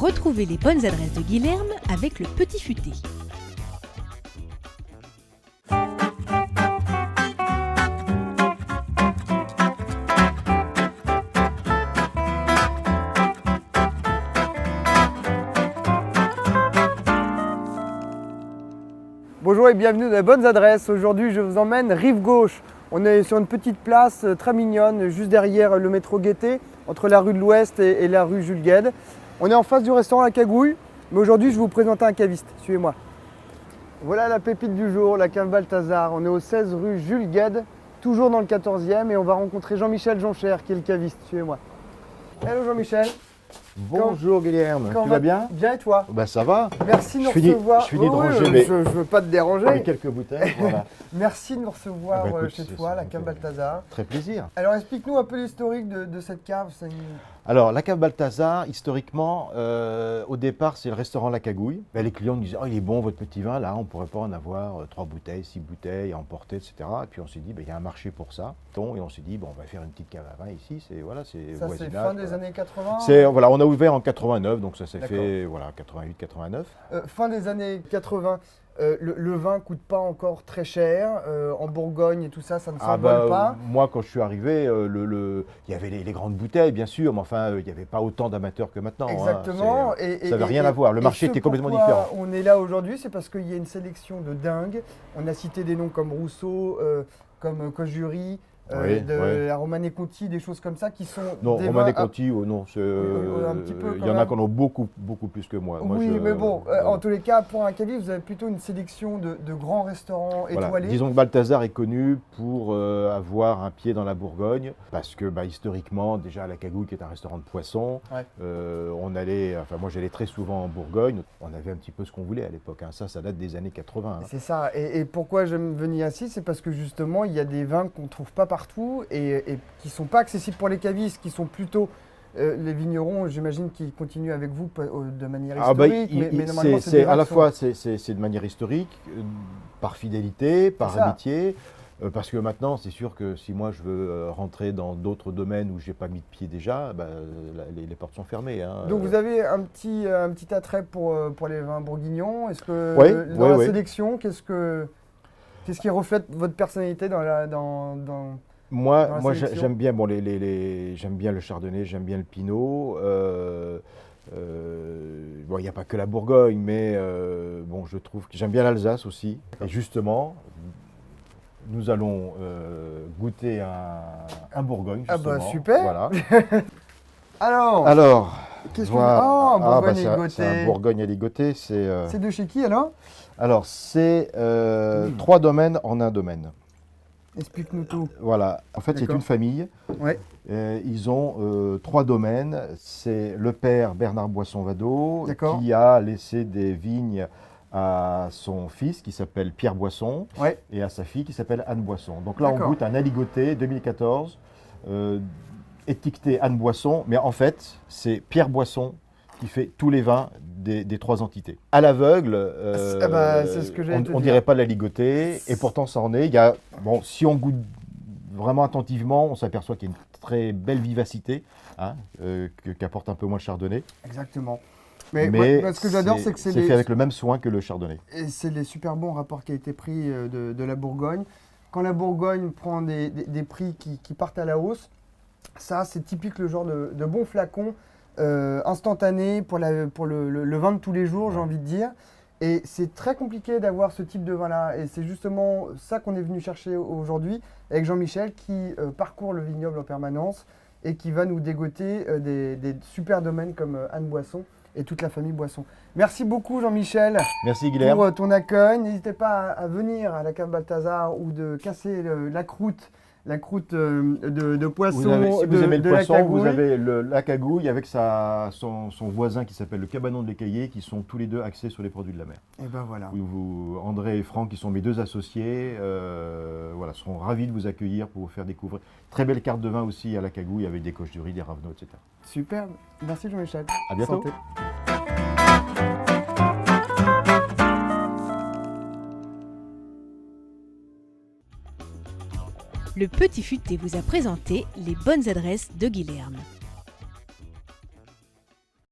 Retrouvez les bonnes adresses de Guilherme avec le Petit Futé. Bonjour et bienvenue dans les bonnes adresses. Aujourd'hui, je vous emmène rive gauche. On est sur une petite place très mignonne, juste derrière le métro Gaîté, entre la rue de l'Ouest et la rue Jules Guesde. On est en face du restaurant La Cagouille, mais aujourd'hui, je vais vous présenter un caviste. Suivez-moi. Voilà la pépite du jour, la cave Balthazar. On est au 16 rue Jules Guesde, toujours dans le 14e, et on va rencontrer Jean-Michel Jonchère, qui est le caviste. Suivez-moi. Hello Jean-Michel. Bonjour Guilherme, Comment tu vas bien? Bien et toi? Bah ça va. Merci de nous recevoir. Je finis de ranger je veux pas te déranger. quelques bouteilles. Voilà. Merci de nous recevoir Écoute, chez toi, la cave fait Balthazar. très plaisir. Alors explique-nous un peu l'historique de cette cave. Alors la cave Balthazar, historiquement, au départ c'est le restaurant La Cagouille. Ben, les clients nous disaient, oh il est bon votre petit vin, là on pourrait pas en avoir 3 bouteilles, 6 bouteilles à emporter, etc. Et puis on s'est dit, il y a un marché pour ça. Et on s'est dit, bon on va faire une petite cave à vin ici, c'est Ça c'est fin des années 80. Voilà, on a ouvert en 89, donc ça s'est fait 88-89. Fin des années 80. Le vin coûte pas encore très cher. En Bourgogne et tout ça, ça ne s'envole pas. Moi, quand je suis arrivé, il y avait les grandes bouteilles, bien sûr, mais enfin, il n'y avait pas autant d'amateurs que maintenant. Exactement. Ça n'avait rien à voir. Le marché était complètement différent. On est là aujourd'hui, c'est parce qu'il y a une sélection de dingue. On a cité des noms comme Rousseau, comme Cojuri. La Romanée Conti, des choses comme ça qui sont. Non, des Romanée vins Conti, non. Un petit peu. Il y en a qui en ont beaucoup plus que moi. Mais bon, en tous les cas, pour un caviste, vous avez plutôt une sélection de grands restaurants étoilés. Disons que Balthazar est connu pour avoir un pied dans la Bourgogne, parce que historiquement, déjà à La Cagouille, qui est un restaurant de poisson, moi j'allais très souvent en Bourgogne. On avait un petit peu ce qu'on voulait à l'époque. Ça date des années 80. C'est ça. Et pourquoi j'aime venir ici, c'est parce que justement, il y a des vins qu'on ne trouve pas partout et qui ne sont pas accessibles pour les cavistes, qui sont plutôt les vignerons, j'imagine, qui continuent avec vous de manière historique. Mais normalement, c'est à la fois c'est de manière historique, par fidélité, par amitié. Parce que maintenant, c'est sûr que si moi je veux rentrer dans d'autres domaines où je n'ai pas mis de pied déjà, les portes sont fermées. Donc vous avez un petit attrait pour les vins bourguignons. Est-ce que dans la sélection, qu'est-ce qui reflète votre personnalité Moi j'aime bien j'aime bien le chardonnay, j'aime bien le pinot. Il n'y a pas que la Bourgogne, mais je trouve que j'aime bien l'Alsace aussi. Et justement, nous allons goûter un Bourgogne. Ah bah super. Voilà. Alors qu'est-ce c'est un Bourgogne à ligoter. C'est de chez qui alors? Alors c'est 3 domaines en un domaine. Explique-nous tout. Voilà, en fait c'est une famille. Ouais. Ils ont 3 domaines. C'est le père Bernard Boisson-Vado qui a laissé des vignes à son fils qui s'appelle Pierre Boisson et à sa fille qui s'appelle Anne Boisson. Donc là on goûte un aligoté 2014 étiqueté Anne Boisson, mais en fait c'est Pierre Boisson qui fait tous les vins des 3 entités. À l'aveugle, c'est ce que on ne dirait pas de l'aligoté, et pourtant ça en est. Si on goûte vraiment attentivement, on s'aperçoit qu'il y a une très belle vivacité qu'apporte un peu moins le chardonnay. Exactement. Mais ce que j'adore, c'est que c'est fait avec le même soin que le chardonnay. Et c'est les super bons rapports qui ont été pris de la Bourgogne. Quand la Bourgogne prend des prix qui partent à la hausse, ça c'est typique le genre de bon flacon instantané pour le vin de tous les jours, j'ai envie de dire. Et c'est très compliqué d'avoir ce type de vin-là. Et c'est justement ça qu'on est venu chercher aujourd'hui avec Jean-Michel qui parcourt le vignoble en permanence et qui va nous dégoter des super domaines comme Anne Boisson et toute la famille Boisson. Merci beaucoup Jean-Michel. Merci Guilherme. Pour ton accueil. N'hésitez pas à venir à la cave Balthazar ou de casser la croûte de poisson. Si vous aimez le poisson, vous Cagouille. avez La Cagouille avec son voisin qui s'appelle le Cabanon de l'Écaillé, qui sont tous les deux axés sur les produits de la mer. Et ben voilà. André et Franck, qui sont mes 2 associés, seront ravis de vous accueillir pour vous faire découvrir. Très belle carte de vin aussi à La Cagouille avec des coches du riz, des ravenaux, etc. Superbe. Merci Jean-Michel. À bientôt. Santé. Le Petit Futé vous a présenté les bonnes adresses de Guilherme.